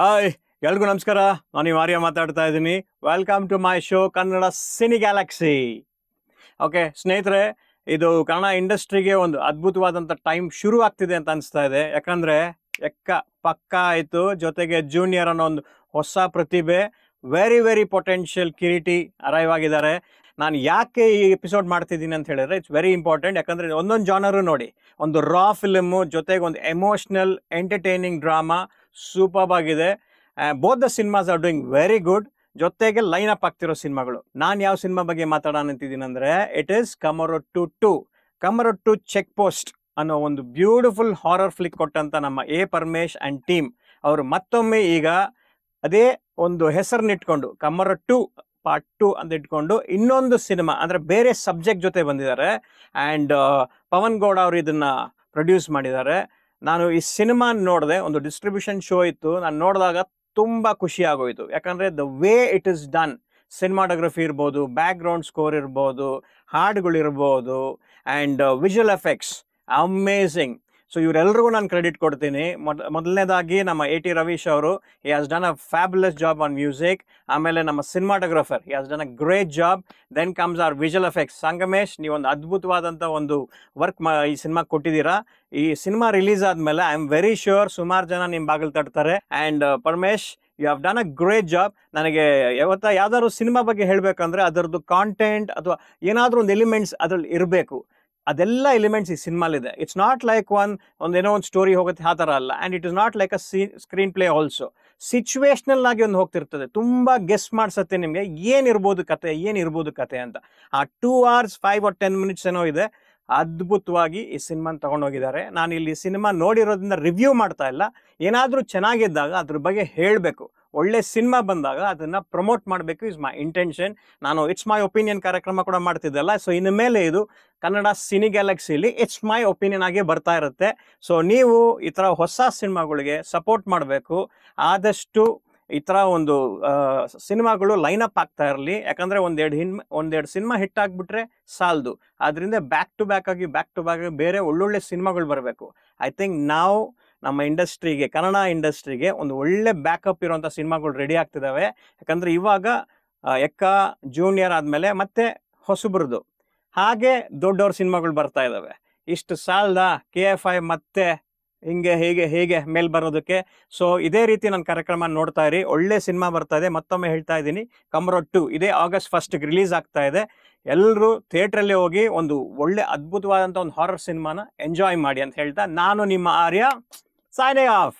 Hi, ಎಲ್ರಿಗೂ ನಮಸ್ಕಾರ. ನಾನು ನಿಮ್ಮ ಆರ್ಯ ಮಾತಾಡ್ತಾ ಇದ್ದೀನಿ. Welcome to my show Kannada cine galaxy. Okay ಸ್ನೇಹಿತರೆ, ಇದು ಕನ್ನಡ ಇಂಡಸ್ಟ್ರಿಗೆ ಒಂದು ಅದ್ಭುತವಾದಂಥ ಟೈಮ್ ಶುರು ಆಗ್ತಿದೆ ಅಂತ ಅನಿಸ್ತಾ ಇದೆ. ಯಾಕಂದರೆ ಎಕ್ಕ ಪಕ್ಕ ಆಯಿತು, ಜೊತೆಗೆ ಜೂನಿಯರ್ ಅನ್ನೋ ಒಂದು ಹೊಸ ಪ್ರತಿಭೆ, very very potential Kiriti arrive ಆಗಿದ್ದಾರೆ. ನಾನು ಯಾಕೆ ಈ ಎಪಿಸೋಡ್ ಮಾಡ್ತಿದ್ದೀನಿ ಅಂತ ಹೇಳಿದ್ರೆ ಇಟ್ಸ್ ವೆರಿ ಇಂಪಾರ್ಟೆಂಟ್. ಯಾಕಂದರೆ ಒಂದೊಂದು ಜಾನರು ನೋಡಿ, ಒಂದು ರಾ ಫಿಲ್ಮು ಜೊತೆಗೆ ಒಂದು ಎಮೋಷ್ನಲ್ ಎಂಟರ್ಟೈನಿಂಗ್ ಡ್ರಾಮಾ ಸೂಪರ್ಬ್ ಆಗಿದೆ. Both the cinemas are doing very good. ಜೊತೆಗೆ ಲೈನ್ ಅಪ್ ಆಗ್ತಿರೋ ಸಿನಿಮಾಗಳು. ನಾನು ಯಾವ ಸಿನಿಮಾ ಬಗ್ಗೆ ಮಾತಾಡೋಣ ಅಂತಿದ್ದೀನಿ ಅಂದರೆ it is Kamarottu check post ಅನ್ನೋ ಒಂದು ಬ್ಯೂಟಿಫುಲ್ ಹಾರರ್ ಫ್ಲಿಕ್ ಕೊಟ್ಟಂತ ನಮ್ಮ ಎ ಪರಮೇಶ್ ಆ್ಯಂಡ್ ಟೀಮ್ ಅವರು ಮತ್ತೊಮ್ಮೆ ಈಗ ಅದೇ ಒಂದು ಹೆಸರನ್ನಿಟ್ಕೊಂಡು ಕಮರೊಟ್ಟು ಪಾರ್ಟ್ 2 ಅಂತ ಇಟ್ಕೊಂಡು ಇನ್ನೊಂದು ಸಿನಿಮಾ ಅಂದರೆ ಬೇರೆ ಸಬ್ಜೆಕ್ಟ್ ಜೊತೆ ಬಂದಿದ್ದಾರೆ. ಆ್ಯಂಡ್ ಪವನ್ ಗೌಡ ಅವರು ಇದನ್ನು ಪ್ರೊಡ್ಯೂಸ್ ಮಾಡಿದ್ದಾರೆ. ನಾನು ಈ ಸಿನಿಮಾ ನೋಡಿದೆ, ಒಂದು ಡಿಸ್ಟ್ರಿಬ್ಯೂಷನ್ ಶೋ ಇತ್ತು. ನಾನು ನೋಡಿದಾಗ ತುಂಬ ಖುಷಿ ಆಗೋಯಿತು. ಯಾಕಂದರೆ the way it is done, cinematography ಇರ್ಬೋದು, ಬ್ಯಾಕ್ಗ್ರೌಂಡ್ ಸ್ಕೋರ್ ಇರ್ಬೋದು, ಹಾಡುಗಳಿರ್ಬೋದು, and visual effects amazing. So ಇವರೆಲ್ಲರಿಗೂ ನಾನು ಕ್ರೆಡಿಟ್ ಕೊಡ್ತೀನಿ. ಮೊದಲನೇದಾಗಿ ನಮ್ಮ ಎ ಟಿ ರವೀಶ್ ಅವರು, he has done a fabulous job on music. ಆಮೇಲೆ ನಮ್ಮ cinematographer, he has done a great job. Then comes our visual effects. Sangamesh, ನೀವೊಂದು ಅದ್ಭುತವಾದಂಥ ಒಂದು ವರ್ಕ್ ಈ ಸಿನಿಮಾ ಕೊಟ್ಟಿದ್ದೀರಾ. ಈ ಸಿನಿಮಾ ರಿಲೀಸ್ ಆದಮೇಲೆ ಐ ಆಮ್ ವೆರಿ ಶ್ಯೂರ್ ಸುಮಾರು ಜನ ನಿಮ್ಮ ಬಾಗಿಲು ತಟ್ತಾರೆ. And Paramesh, you have done a great job. ನನಗೆ ಯಾವ್ದಾದ್ರು ಸಿನಿಮಾ ಬಗ್ಗೆ ಹೇಳಬೇಕಂದ್ರೆ ಅದರದ್ದು ಕಾಂಟೆಂಟ್ ಅಥವಾ ಏನಾದರೂ ಒಂದು ಎಲಿಮೆಂಟ್ಸ್ ಅದರಲ್ಲಿ ಇರಬೇಕು. ಅದೆಲ್ಲ ಎಲಿಮೆಂಟ್ಸ್ ಈ ಸಿನಿಮಾಲಿದೆ. ಇಟ್ಸ್ ನಾಟ್ ಲೈಕ್ ಒಂದೇನೋ ಒಂದು ಸ್ಟೋರಿ ಹೋಗುತ್ತೆ ಆ ಥರ ಅಲ್ಲ. And it is not like a screenplay also. Situational ಆಗಿ ಒಂದು ಹೋಗ್ತಿರ್ತದೆ. ತುಂಬ ಗೆಸ್ ಮಾಡಿಸತ್ತೆ ನಿಮಗೆ ಏನಿರ್ಬೋದು ಕತೆ ಅಂತ. ಆ 2 hours 5 or 10 minutes ಏನೋ ಇದೆ. ಅದ್ಭುತವಾಗಿ ಈ ಸಿನಿಮಾನ ತೊಗೊಂಡೋಗಿದ್ದಾರೆ. ನಾನು ಇಲ್ಲಿ ಸಿನಿಮಾ ನೋಡಿರೋದ್ರಿಂದ ರಿವ್ಯೂ ಮಾಡ್ತಾ ಇಲ್ಲ. ಏನಾದರೂ ಚೆನ್ನಾಗಿದ್ದಾಗ ಅದ್ರ ಬಗ್ಗೆ ಹೇಳಬೇಕು. ಒಳ್ಳೆ ಸಿನಿಮಾ ಬಂದಾಗ ಅದನ್ನು ಪ್ರಮೋಟ್ ಮಾಡಬೇಕು ಇಸ್ ಮೈ ಇಂಟೆನ್ಷನ್. ನಾನು ಇಟ್ಸ್ ಮೈ ಒಪಿನಿಯನ್ ಕಾರ್ಯಕ್ರಮ ಕೂಡ ಮಾಡ್ತಿದ್ದಲ್ಲ. ಸೊ ಇನ್ನು ಮೇಲೆ ಇದು ಕನ್ನಡ ಸಿನಿ ಗ್ಯಾಲಕ್ಸಿಲಿ ಇಟ್ಸ್ ಮೈ ಒಪಿನಿಯನ್ ಆಗೇ ಬರ್ತಾ ಇರುತ್ತೆ. ಸೊ ನೀವು ಈ ಥರ ಹೊಸ ಸಿನಿಮಾಗಳಿಗೆ ಸಪೋರ್ಟ್ ಮಾಡಬೇಕು. ಆದಷ್ಟು ಈ ಥರ ಒಂದು ಸಿನಿಮಾಗಳು ಲೈನಪ್ ಆಗ್ತಾ ಇರಲಿ. ಯಾಕಂದರೆ ಒಂದೆರಡು ಸಿನಿಮಾ ಹಿಟ್ ಆಗಿಬಿಟ್ರೆ ಸಾಲದು. ಅದರಿಂದ ಬ್ಯಾಕ್ ಟು ಬ್ಯಾಕ್ ಆಗಿ ಬೇರೆ ಒಳ್ಳೊಳ್ಳೆ ಸಿನಿಮಾಗಳು ಬರಬೇಕು. ಐ ಥಿಂಕ್ ನಾವು ನಮ್ಮ ಇಂಡಸ್ಟ್ರಿಗೆ, ಕನ್ನಡ ಇಂಡಸ್ಟ್ರಿಗೆ ಒಂದು ಒಳ್ಳೆ ಬ್ಯಾಕಪ್ ಇರುವಂಥ ಸಿನಿಮಾಗಳು ರೆಡಿ ಆಗ್ತಿದ್ದಾವೆ. ಯಾಕಂದರೆ ಇವಾಗ ಎಕ್ಕ ಜೂನಿಯರ್ ಆದಮೇಲೆ ಮತ್ತೆ ಹೊಸಬ್ರದ್ದು ಹಾಗೆ ದೊಡ್ಡವ್ರ ಸಿನಿಮಾಗಳು ಬರ್ತಾ ಇದ್ದಾವೆ. ಇಷ್ಟು ಸಾಲದ KFI ಮತ್ತೆ ಹೇಗೆ ಮೇಲ್ ಬರೋದಕ್ಕೆ. ಸೊ ಇದೇ ರೀತಿ ನನ್ನ ಕಾರ್ಯಕ್ರಮ ನೋಡ್ತಾ ಇರಿ. ಒಳ್ಳೆ ಸಿನಿಮಾ ಬರ್ತಾ ಇದೆ. ಮತ್ತೊಮ್ಮೆ ಹೇಳ್ತಾ ಇದ್ದೀನಿ, ಕಮರೊಟ್ಟು ಇದೇ August 1st ರಿಲೀಸ್ ಆಗ್ತಾ ಇದೆ. ಎಲ್ಲರೂ ಥಿಯೇಟ್ರಲ್ಲಿ ಹೋಗಿ ಒಂದು ಒಳ್ಳೆ ಅದ್ಭುತವಾದಂಥ ಒಂದು ಹಾರರ್ ಸಿನಿಮಾನ ಎಂಜಾಯ್ ಮಾಡಿ ಅಂತ ಹೇಳ್ತಾ, ನಾನು ನಿಮ್ಮ ಆರ್ಯ ಸೈನಿಂಗ್ ಆಫ್.